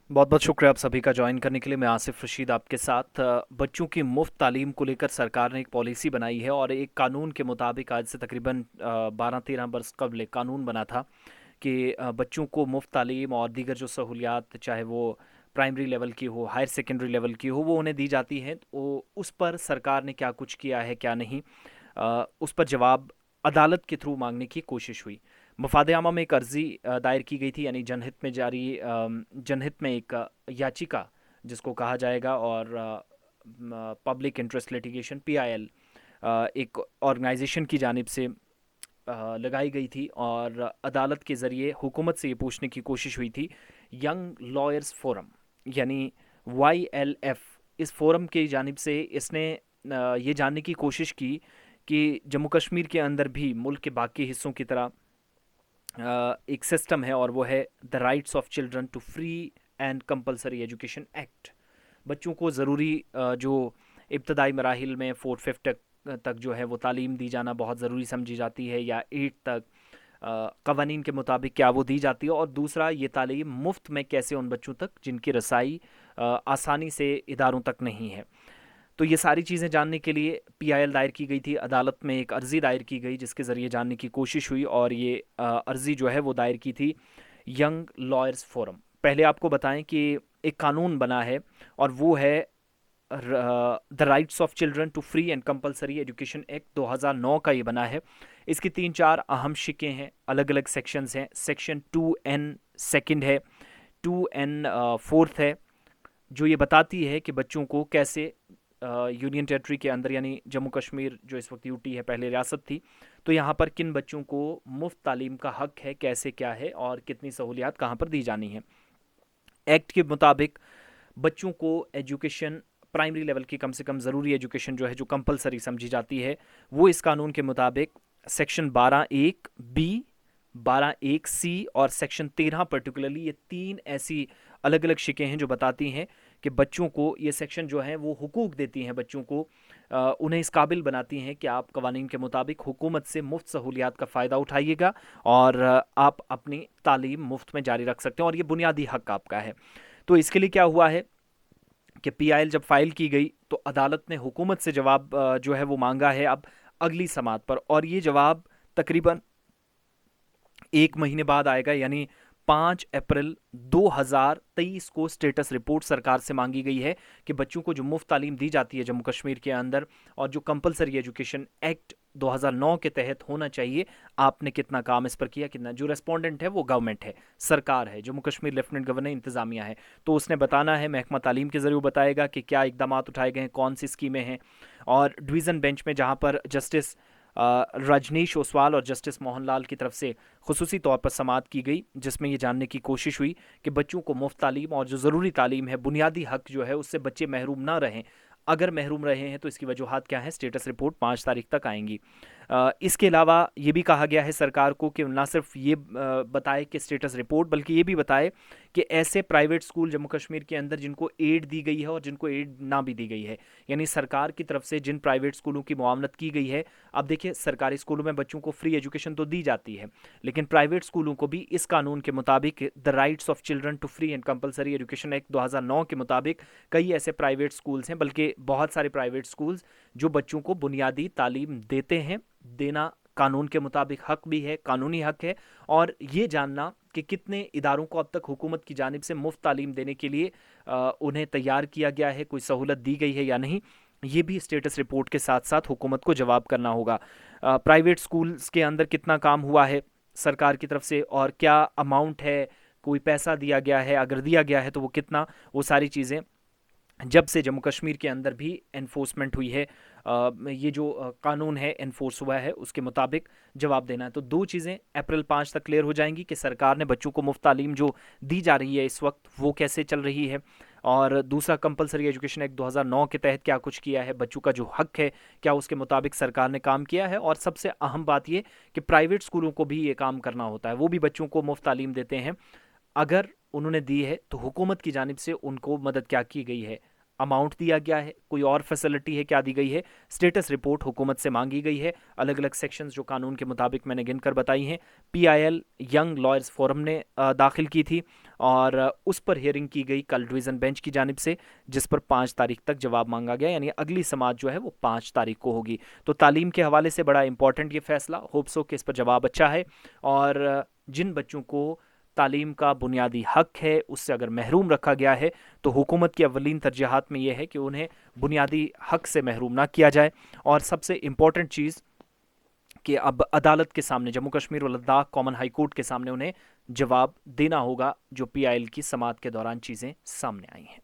बहुत बहुत शुक्रिया आप सभी का ज्वाइन करने के लिए। मैं आसिफ रशीद आपके साथ। बच्चों की मुफ्त तालीम को लेकर सरकार ने एक पॉलिसी बनाई है और एक कानून के मुताबिक आज से तकरीबन 12-13 बरस कबल एक कानून बना था कि बच्चों को मुफ्त तालीम और दीगर जो सहूलियात, चाहे वो प्राइमरी लेवल की हो, हायर सेकेंडरी लेवल की हो, वो उन्हें दी जाती हैं। तो उस पर सरकार ने क्या कुछ किया है क्या नहीं, उस पर जवाब अदालत के थ्रू मांगने की कोशिश हुई। मफाद आमा में एक अर्जी दायर की गई थी, यानी जनहित में जारी जनहित में एक याचिका जिसको कहा जाएगा, और पब्लिक इंटरेस्ट लिटिगेशन PIL एक ऑर्गेनाइजेशन की जानिब से लगाई गई थी, और अदालत के ज़रिए हुकूमत से ये पूछने की कोशिश हुई थी। यंग लॉयर्स फोरम, यानी YLF, इस फोरम की जानिब से इसने ये जानने की कोशिश की कि जम्मू कश्मीर के अंदर भी मुल्क के बाकी हिस्सों की तरह एक सिस्टम है, और वो है the rights of children to free and compulsory education act. बच्चों को ज़रूरी जो इब्तदाई मराहिल में 4th 5th तक जो है वो तालीम दी जाना बहुत ज़रूरी समझी जाती है, या 8 तक कवानीन के मुताबिक क्या वो दी जाती है। और दूसरा, ये तालीम मुफ्त में कैसे उन बच्चों तक जिनकी रसाई आसानी से इदारों तक नहीं है। तो ये सारी चीज़ें जानने के लिए PIL दायर की गई थी। अदालत में एक अर्ज़ी दायर की गई जिसके ज़रिए जानने की कोशिश हुई, और ये अर्ज़ी जो है वो दायर की थी यंग लॉयर्स फोरम। पहले आपको बताएं कि एक कानून बना है, और वो है the rights of children to free and compulsory education act 2009 का ये बना है। इसकी 3-4 अहम शिकें हैं, अलग अलग सेक्शंस हैं। सेक्शन 2N सेकंड है, 2N फोर्थ है, जो ये बताती है कि बच्चों को कैसे यूनियन टेरिटरी के अंदर, यानी जम्मू कश्मीर जो इस वक्त यूटी है, पहले रियासत थी, तो यहाँ पर किन बच्चों को मुफ्त तालीम का हक है, कैसे क्या है, और कितनी सहूलियात कहाँ पर दी जानी है। एक्ट के मुताबिक बच्चों को एजुकेशन, प्राइमरी लेवल की कम से कम ज़रूरी एजुकेशन जो है, जो कंपलसरी समझी जाती है, वो इस कानून के मुताबिक सेक्शन 12(1)(b), 12(1)(c) और सेक्शन 13 पर्टिकुलरली, ये 3 ऐसी अलग अलग शिकें हैं जो बताती हैं कि बच्चों को, ये सेक्शन जो है वो हुकूक देती हैं बच्चों को, उन्हें इस काबिल बनाती हैं कि आप कवानीन के मुताबिक हुकूमत से मुफ्त सहूलियात का फ़ायदा उठाइएगा, और आप अपनी तालीम मुफ्त में जारी रख सकते हैं, और ये बुनियादी हक आपका है। तो इसके लिए क्या हुआ है कि PIL जब फाइल की गई तो अदालत ने हुकूमत से जवाब जो है वो मांगा है अब अगली समात पर, और ये जवाब तकरीबन 1 महीने बाद आएगा, यानी 5 अप्रैल 2023 को स्टेटस रिपोर्ट सरकार से मांगी गई है कि बच्चों को जो मुफ्त तालीम दी जाती है जम्मू कश्मीर के अंदर, और जो कंपलसरी एजुकेशन एक्ट 2009 के तहत होना चाहिए, आपने कितना काम इस पर किया, कितना। जो रेस्पोंडेंट है वो गवर्नमेंट है, सरकार है, जम्मू कश्मीर लेफ्टिनेंट गवर्नर इंतजामिया है, तो उसने बताना है, महकमा तालीम के जरिए बताएगा कि क्या इकदाम उठाए गए हैं, कौन सी स्कीमें हैं। और डिवीज़न बेंच में जहाँ पर जस्टिस रजनीश ओसवाल और जस्टिस मोहनलाल की तरफ से खसूसी तौर पर समाअत की गई, जिसमें ये जानने की कोशिश हुई कि बच्चों को मुफ्त तालीम और जो ज़रूरी तालीम है, बुनियादी हक जो है, उससे बच्चे महरूम ना रहें। अगर महरूम रहे हैं तो इसकी वजूहत क्या है, स्टेटस रिपोर्ट 5 तारीख तक आएंगी। इसके अलावा ये भी कहा गया है सरकार को कि ना सिर्फ ये बताए कि स्टेटस रिपोर्ट, बल्कि ये भी बताए कि ऐसे प्राइवेट स्कूल जम्मू कश्मीर के अंदर जिनको एड दी गई है और जिनको एड ना भी दी गई है, यानी सरकार की तरफ से जिन प्राइवेट स्कूलों की मुआवनत की गई है। अब देखिए, सरकारी स्कूलों में बच्चों को फ्री एजुकेशन तो दी जाती है, लेकिन प्राइवेट स्कूलों को भी इस कानून के मुताबिक, the rights of children to free and compulsory education act 2009 के मुताबिक, कई ऐसे प्राइवेट स्कूल्स हैं, बल्कि बहुत सारे प्राइवेट स्कूल्स जो बच्चों को बुनियादी तालीम देते हैं, देना कानून के मुताबिक हक भी है, कानूनी हक है। और ये जानना कि कितने इदारों को अब तक हुकूमत की जानिब से मुफ्त तालीम देने के लिए उन्हें तैयार किया गया है, कोई सहूलत दी गई है या नहीं, ये भी स्टेटस रिपोर्ट के साथ साथ हुकूमत को जवाब करना होगा। प्राइवेट स्कूल्स के अंदर कितना काम हुआ है सरकार की तरफ से, और क्या अमाउंट है, कोई पैसा दिया गया है, अगर दिया गया है तो वो कितना, वो सारी चीज़ें जब से जम्मू कश्मीर के अंदर भी एनफोर्समेंट हुई है, ये जो कानून है एनफोर्स हुआ है, उसके मुताबिक जवाब देना है। तो 2 चीज़ें अप्रैल 5 तक क्लियर हो जाएंगी कि सरकार ने बच्चों को मुफ्त तालीम जो दी जा रही है इस वक्त, वो कैसे चल रही है, और दूसरा, कंपलसरी एजुकेशन एक्ट 2009 के तहत क्या कुछ किया है, बच्चों का जो हक है क्या उसके मुताबिक सरकार ने काम किया है। और सबसे अहम बात ये कि प्राइवेट स्कूलों को भी ये काम करना होता है, वो भी बच्चों को मुफ्त तालीम देते हैं। अगर उन्होंने दी है तो हुकूमत की जानिब से उनको मदद क्या की गई है, अमाउंट दिया गया है, कोई और फैसिलिटी है, क्या दी गई है, स्टेटस रिपोर्ट हुकूमत से मांगी गई है। अलग अलग सेक्शंस जो कानून के मुताबिक मैंने गिनकर बताई हैं, PIL यंग लॉयर्स फोरम ने दाखिल की थी, और उस पर हियरिंग की गई कल डिवीज़न बेंच की जानिब से, जिस पर 5 तारीख तक जवाब मांगा गया, यानी अगली समाअत जो है वो 5 तारीख को होगी। तो तालीम के हवाले से बड़ा इंपॉर्टेंट ये फैसला, होप सो कि इस पर जवाब अच्छा है। और जिन बच्चों को तालीम का बुनियादी हक है उससे अगर महरूम रखा गया है, तो हुकूमत की अव्वलीन तरजीहात में यह है कि उन्हें बुनियादी हक से महरूम ना किया जाए। और सबसे इम्पॉर्टेंट चीज़ कि अब अदालत के सामने, जम्मू कश्मीर और लद्दाख कॉमन हाई कोर्ट के सामने उन्हें जवाब देना होगा जो PIL की समाअत के दौरान चीज़ें सामने आई हैं।